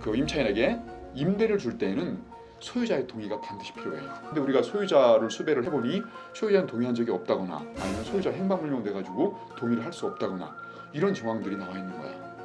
그 임차인에게 임대를 줄 때에는 소유자의 동의가 반드시 필요해요. 근데 우리가 소유자를 수배를 해보니 소유자는 동의한 적이 없다거나 아니면 소유자 행방불명 돼가지고 동의를 할 수 없다거나 이런 정황들이 나와 있는 거야.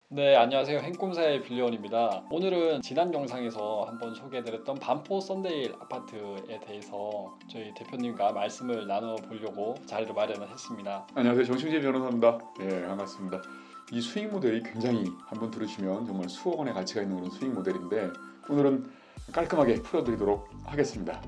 네, 안녕하세요. 행꿈사의 빌리언입니다. 오늘은 지난 영상에서 한번 소개해드렸던 반포 썬데일 아파트에 대해서 저희 대표님과 말씀을 나눠보려고 자리를 마련을 했습니다. 안녕하세요. 정승재 변호사입니다. 네, 반갑습니다. 이 수익 모델이 굉장히 한번 들으시면 정말 수억 원의 가치가 있는 그런 수익 모델인데 오늘은 깔끔하게 풀어드리도록 하겠습니다.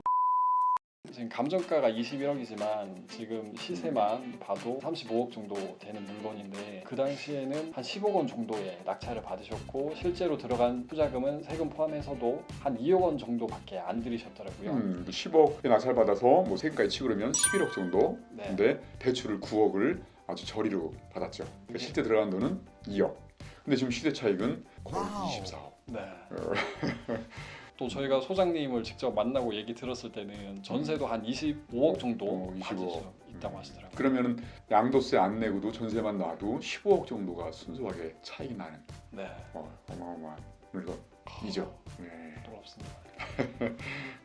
지금 감정가가 21억이지만 지금 시세만 봐도 35억 정도 되는 물건인데 그 당시에는 한 10억 원 정도의 낙찰을 받으셨고 실제로 들어간 투자금은 세금 포함해서도 한 2억 원 정도밖에 안 들이셨더라고요. 10억에 낙찰 받아서 뭐 세금까지 치고 그러면 11억 정도. 네. 근데 대출을 9억을 아주 저리로 받았죠. 그러니까 실제 들어간 돈은 2억. 근데 지금 시세 차익은 거의 24억. 네. 또 저희가 소장님을 직접 만나고 얘기 들었을 때는 전세도 한 25억 정도 25억. 받을 수 있다고 하시더라고요. 그러면은 양도세 안 내고도 전세만 놔도 15억 정도가 순수하게 차익이 나는 네. 어마어마한 물건이죠. 네. 부럽습니다.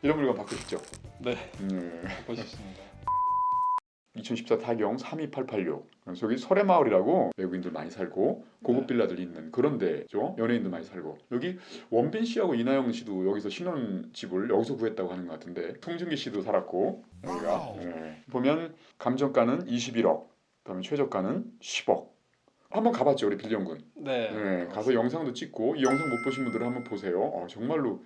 이런 물건 받고 싶죠. 네. 보셨습니다. 2014 타경 32886 저기 설해마을이라고 외국인들 많이 살고 고급 네. 빌라들이 있는 그런 데죠. 연예인도 많이 살고 여기 원빈 씨하고 이나영 씨도 여기서 신혼집을 여기서 구했다고 하는 것 같은데 송중기 씨도 살았고 여기가 보면 감정가는 21억 그다음에 최저가는 10억 한번 가봤죠 우리 빌리언군. 네. 가서 영상도 찍고 이 영상 못 보신 분들은 한번 보세요. 정말로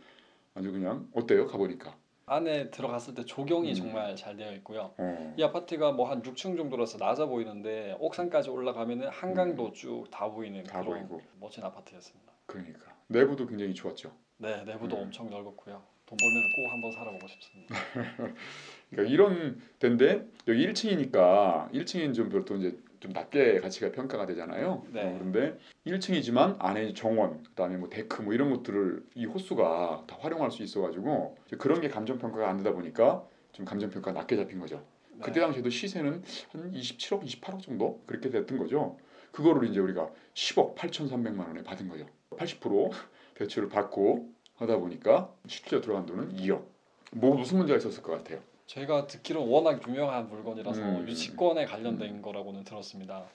아주 그냥 어때요 가보니까. 안에 들어갔을 때 조경이 정말 잘 되어 있고요. 어. 이 아파트가 뭐 한 6층 정도라서 낮아 보이는데 옥상까지 올라가면은 한강도 쭉 다 보이는 다 그런 보이고. 멋진 아파트였습니다. 그러니까 내부도 굉장히 좋았죠. 네, 내부도 엄청 넓었고요. 돈 벌면 꼭 한번 살아보고 싶습니다. 그러니까 이런 데인데 여기 1층이니까 1층인 좀 별도 이제 좀 낮게 가치가 평가가 되잖아요. 네. 그런데 1층이지만 안에 정원, 그다음에 뭐 데크 뭐 이런 것들을 이 호수가 다 활용할 수 있어가지고 그런 게 감정 평가가 안 되다 보니까 좀 감정 평가 낮게 잡힌 거죠. 네. 그때 당시에도 시세는 한 27억, 28억 정도 그렇게 됐던 거죠. 그거를 이제 우리가 10억 8,300만 원에 받은 거죠. 80% 대출을 받고 하다 보니까 실제로 들어간 돈은 2억. 뭐 무슨 문제가 있었을 것 같아요? 제가 듣기로는 워낙 유명한 물건이라서 유치권에 관련된 음. 거라고는 들었습니다.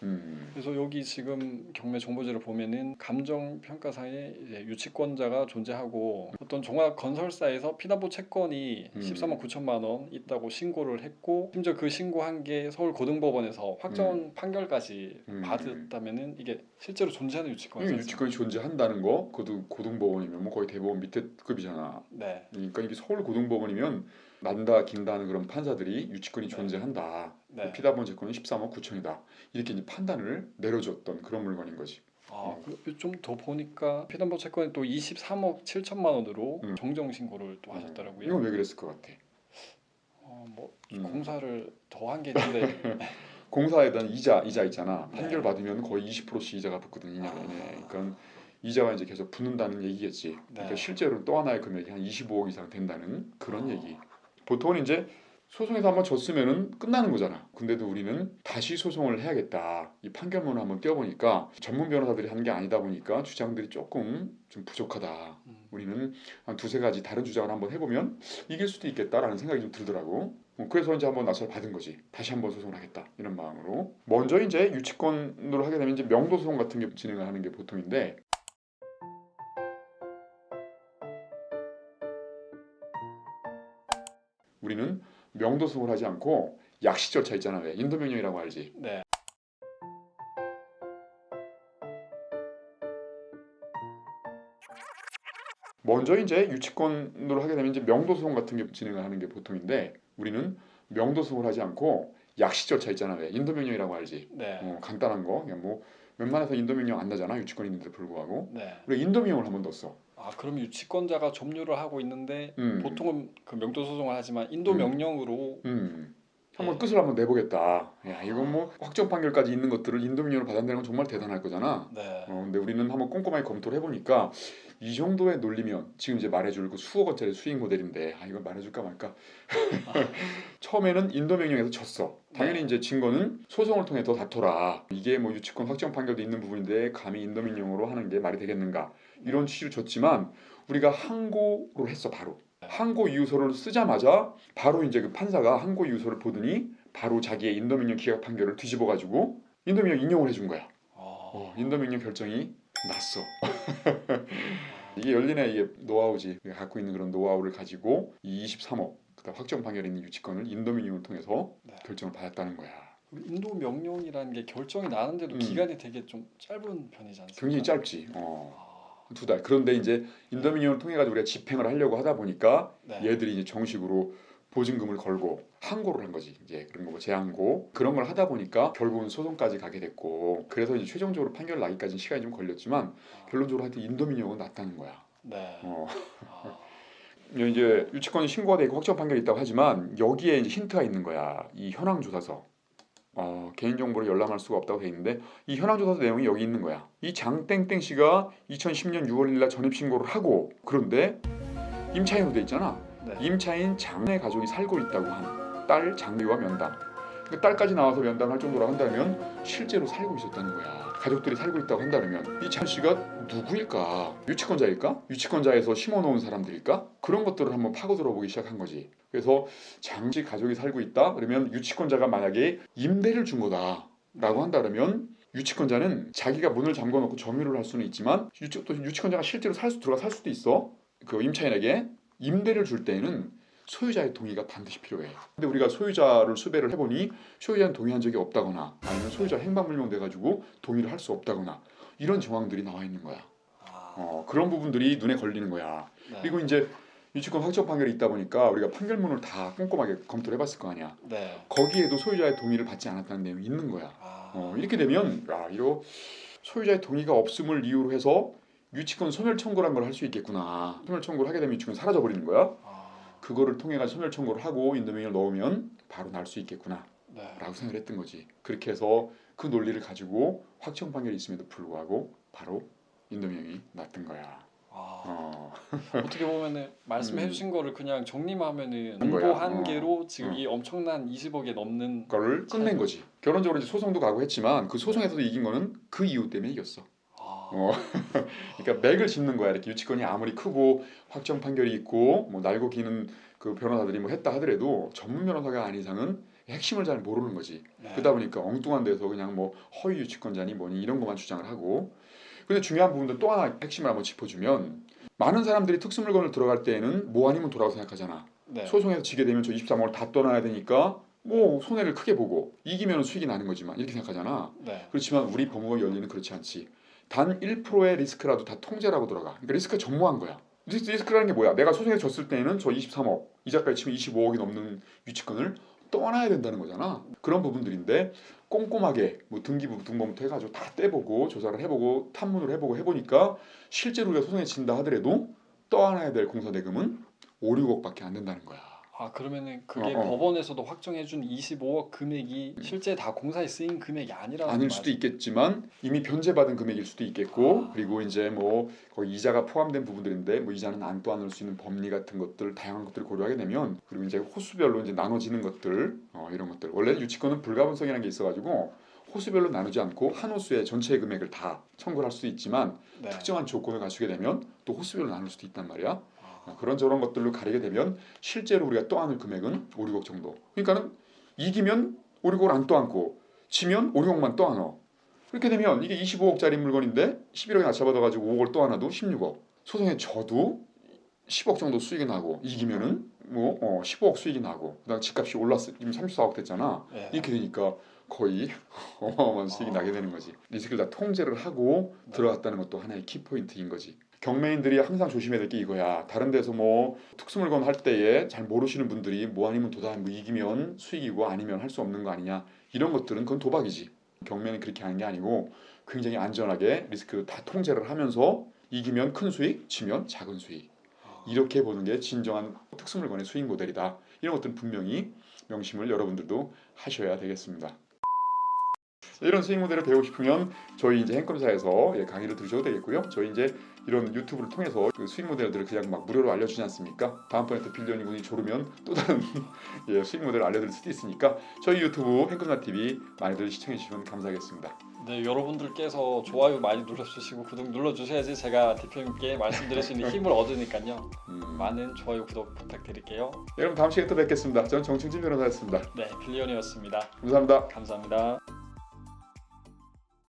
그래서 여기 지금 경매 정보지를 보면은 감정 평가사에 이제 유치권자가 존재하고 어떤 종합 건설사에서 피담보 채권이 13억 9천만 원 있다고 신고를 했고 심지어 그 신고한 게 서울 고등법원에서 확정 판결까지 받았다면은 이게 실제로 존재하는 유치권이지 않습니까? 유치권이 존재한다는 거, 그것도 고등법원이면 뭐 거의 대법원 밑에 급이잖아. 네. 그러니까 이게 서울 고등법원이면 난다 긴다는 그런 판사들이 유치권이 네. 존재한다. 네. 피담보 채권은 13억 9천이다. 이렇게 이제 판단을 내려줬던 그런 물건인 거지. 좀 더 보니까 피담보 채권이 또 23억 7천만 원으로 음. 정정 신고를 또 하셨더라고요. 이건 왜 그랬을 것 같아? 공사를 더 한 게 있는데 공사에 대한 이자 있잖아. 네. 판결 받으면 거의 20%씩 이자가 붙거든 2년 내내. 그러니까 이자가 이제 계속 붙는다는 얘기겠지. 그러니까 네. 실제로는 또 하나의 금액이 한 25억 이상 된다는 그런 얘기. 보통은 이제 소송에서 한번 졌으면은 끝나는 거잖아. 근데도 우리는 다시 소송을 해야겠다. 이 판결문을 한번 띄워보니까 전문 변호사들이 하는 게 아니다 보니까 주장들이 조금 좀 부족하다. 우리는 한 두세 가지 다른 주장을 한번 해보면 이길 수도 있겠다라는 생각이 좀 들더라고. 그래서 이제 한번 낙찰 받은 거지. 다시 한번 소송을 하겠다 이런 마음으로. 먼저 이제 유치권으로 하게 되면 이제 명도 소송 같은 게 진행을 하는 게 보통인데. 우리는 명도소송을 하지 않고 약식 절차 있잖아. 왜? 인도명령이라고 알지? 네. 먼저 이제 유치권으로 하게 되면 이제 명도소송 같은 게 진행을 하는 게 보통인데 우리는 명도소송을 하지 않고 약식 절차 있잖아. 왜? 인도명령이라고 알지? 네. 간단한 거. 그냥 뭐 웬만해서 인도명령 안 나잖아. 유치권 있는데 불구하고. 네. 우리가 인도명령을 한번 넣었어. 그럼 유치권자가 점유를 하고 있는데 보통은 그 명도 소송을 하지만 인도 명령으로 한번 끝을 한번 내보겠다. 야, 이건 뭐 확정 판결까지 있는 것들을 인도명령으로 받아내는 건 정말 대단할 거잖아. 네. 근데 우리는 한번 꼼꼼하게 검토를 해보니까 이 정도의 논리면 지금 이제 말해줄 그 수억 원짜리 수익 모델인데 이걸 말해줄까 말까. 처음에는 인도명령에서 졌어. 당연히 네. 이제 증거는 소송을 통해 더 다퉈라. 이게 뭐 유치권 확정 판결도 있는 부분인데 감히 인도명령으로 하는 게 말이 되겠는가. 이런 취지로 줬지만 우리가 항고를 했어 바로. 항고 이유서를 쓰자마자 바로 이제 그 판사가 항고 이유서를 보더니 바로 자기의 인도명령 기각 판결을 뒤집어가지고 인도명령 인용을 해준 거야. 인도명령 결정이 났어. 이게 열린의 이게 노하우지. 우리가 갖고 있는 그런 노하우를 가지고 이 23억 그다음 확정 판결에 있는 유치권을 인도명령을 통해서 결정을 받았다는 거야. 인도 명령이라는 게 결정이 나는데도 기간이 되게 좀 짧은 편이지 않습니까? 굉장히 짧지. 2달. 그런데 이제 인도명령을 통해 가지고 우리가 집행을 하려고 하다 보니까 얘들이 이제 정식으로 보증금을 걸고 항고를 한 거지. 이제 그런 거 뭐 재항고 그런 걸 하다 보니까 결국은 소송까지 가게 됐고 그래서 이제 최종적으로 판결 나기까지는 시간이 좀 걸렸지만 결론적으로 하여튼 인도명령은 났다는 거야. 이제 유치권 신고가 되고 확정 판결이 있다고 하지만 여기에 이제 힌트가 있는 거야. 이 현황 조사서. 개인정보를 열람할 수가 없다고 돼 있는데 이 현황조사서 내용이 여기 있는 거야. 이 장땡땡 씨가 2010년 6월 1일 날 전입신고를 하고 그런데 임차인으로 돼 있잖아. 임차인 장의 가족이 살고 있다고 한 딸 장미와 면담. 그 딸까지 나와서 면담할 정도로 한다면 실제로 살고 있었다는 거야. 가족들이 살고 있다고 한다면 이 장 씨가 누구일까? 유치권자일까? 유치권자에서 심어놓은 사람들일까? 그런 것들을 한번 파고들어 보기 시작한 거지. 그래서 장 씨 가족이 살고 있다? 그러면 유치권자가 만약에 임대를 준 거다라고 한다 그러면 유치권자는 자기가 문을 잠궈놓고 점유를 할 수는 있지만 또 유치권자가 실제로 들어가 살 수도 있어. 그 임차인에게 임대를 줄 때에는 소유자의 동의가 반드시 필요해. 근데 우리가 소유자를 수배를 해보니 소유자는 동의한 적이 없다거나 아니면 소유자 행방불명 돼가지고 동의를 할 수 없다거나 이런 정황들이 나와 있는 거야. 그런 부분들이 눈에 걸리는 거야. 그리고 이제 유치권 확정 판결이 있다 보니까 우리가 판결문을 다 꼼꼼하게 검토를 해봤을 거 아니야. 거기에도 소유자의 동의를 받지 않았다는 내용이 있는 거야. 이렇게 되면 이런 소유자의 동의가 없음을 이유로 해서 유치권 소멸 청구란 걸 할 수 있겠구나. 소멸 청구를 하게 되면 유치권이 사라져 버리는 거야. 그거를 통해 가지고 소멸 청구를 하고 인도명령을 넣으면 바로 날 수 있겠구나 라고 생각을 했던 거지. 그렇게 해서 그 논리를 가지고 확정 판결이 있음에도 불구하고 바로 인도명령이 났던 거야. 어떻게 보면은 말씀해 주신 거를 그냥 정리하면은 공보 한 개로 지금 이 엄청난 20억에 넘는 거를 끝낸 거지. 결론적으로 이제 소송도 가고 했지만 그 소송에서도 이긴 거는 그 이유 때문에 이겼어. 그러니까 맥을 짚는 거야. 이렇게 유치권이 아무리 크고 확정 판결이 있고 뭐 날고 기는 그 변호사들이 뭐 했다 하더라도 전문 변호사가 아닌 이상은 핵심을 잘 모르는 거지. 그러다 보니까 엉뚱한 데서 그냥 뭐 허위 유치권자니 뭐니 이런 것만 주장을 하고. 근데 중요한 부분도 또 하나 핵심을 한번 짚어주면 많은 사람들이 특수물건을 들어갈 때에는 뭐 아니면 도라고 생각하잖아. 소송에서 지게 되면 저 23억을 다 떠나야 되니까 뭐 손해를 크게 보고 이기면 수익이 나는 거지만 이렇게 생각하잖아. 그렇지만 우리 법무부 연리는 그렇지 않지. 단 1%의 리스크라도 다 통제라고 들어가. 그러니까 리스크가 전무한 거야. 리스크라는 게 뭐야? 내가 소송에 졌을 때는 저 23억, 이자까지 치면 25억이 넘는 유치권을 떠나야 된다는 거잖아. 그런 부분들인데 꼼꼼하게 뭐 등기부 등본부터 해가지고 다 떼보고 조사를 해보고 탐문을 해보고 해보니까 실제로 우리가 소송에 진다 하더라도 떠안아야 될 공사대금은 5, 6억밖에 안 된다는 거야. 그러면은 그게 법원에서도 확정해준 25억 금액이 실제 다 공사에 쓰인 금액이 아닐 수도 있겠지만 이미 변제받은 금액일 수도 있겠고 그리고 이제 뭐 거기 이자가 포함된 부분들인데 뭐 이자는 안 떠안을 수 있는 법리 같은 것들 다양한 것들을 고려하게 되면 그리고 이제 호수별로 이제 나눠지는 것들 이런 것들 원래 유치권은 불가분성이라는 게 있어가지고 호수별로 나누지 않고 한 호수의 전체 금액을 다 청구를 할 수 있지만 특정한 조건을 갖추게 되면 또 호수별로 나눌 수도 있단 말이야. 그런 저런 것들로 가리게 되면 실제로 우리가 떠안을 금액은 5, 6억 정도. 그러니까는 이기면 5, 6억을 안 떠안고 지면 5, 6억만 떠안어. 그렇게 되면 이게 25억짜리 물건인데 11억에 낮춰받아가지고 5억을 떠안아도 16억. 소송에 져도 10억 정도 수익이 나고 이기면은 뭐 15억 수익이 나고 그다음 집값이 올랐어. 지금 34억 됐잖아. 이렇게 되니까 거의 어마어마한 수익이 나게 되는 거지. 리스크를 다 통제를 하고 들어갔다는 것도 하나의 키포인트인 거지. 경매인들이 항상 조심해야 될 게 이거야. 다른 데서 뭐 특수물건 할 때에 잘 모르시는 분들이 뭐 아니면 도다 뭐 이기면 수익이고 아니면 할 수 없는 거 아니냐 이런 것들은 그건 도박이지. 경매는 그렇게 하는 게 아니고 굉장히 안전하게 리스크 다 통제를 하면서 이기면 큰 수익, 지면 작은 수익 이렇게 보는 게 진정한 특수물건의 수익 모델이다. 이런 것들은 분명히 명심을 여러분들도 하셔야 되겠습니다. 이런 수익 모델을 배우고 싶으면 저희 이제 행컴사에서 강의를 들으셔도 되겠고요. 저희 이제 이런 유튜브를 통해서 그 수익 모델들을 그냥 막 무료로 알려주지 않습니까? 다음번에 또 빌리언 군이 조르면 또 다른 수익 모델을 알려드릴 수도 있으니까 저희 유튜브 행컴사 TV 많이들 시청해 주시면 감사하겠습니다. 네, 여러분들께서 좋아요 많이 눌러주시고 구독 눌러주셔야지 제가 대표님께 말씀드릴 수 있는 힘을 얻으니까요. 많은 좋아요 구독 부탁드릴게요. 여러분 다음 시간에 또 뵙겠습니다. 저는 정충진 변호사였습니다. 네, 빌리언이었습니다. 감사합니다. 감사합니다.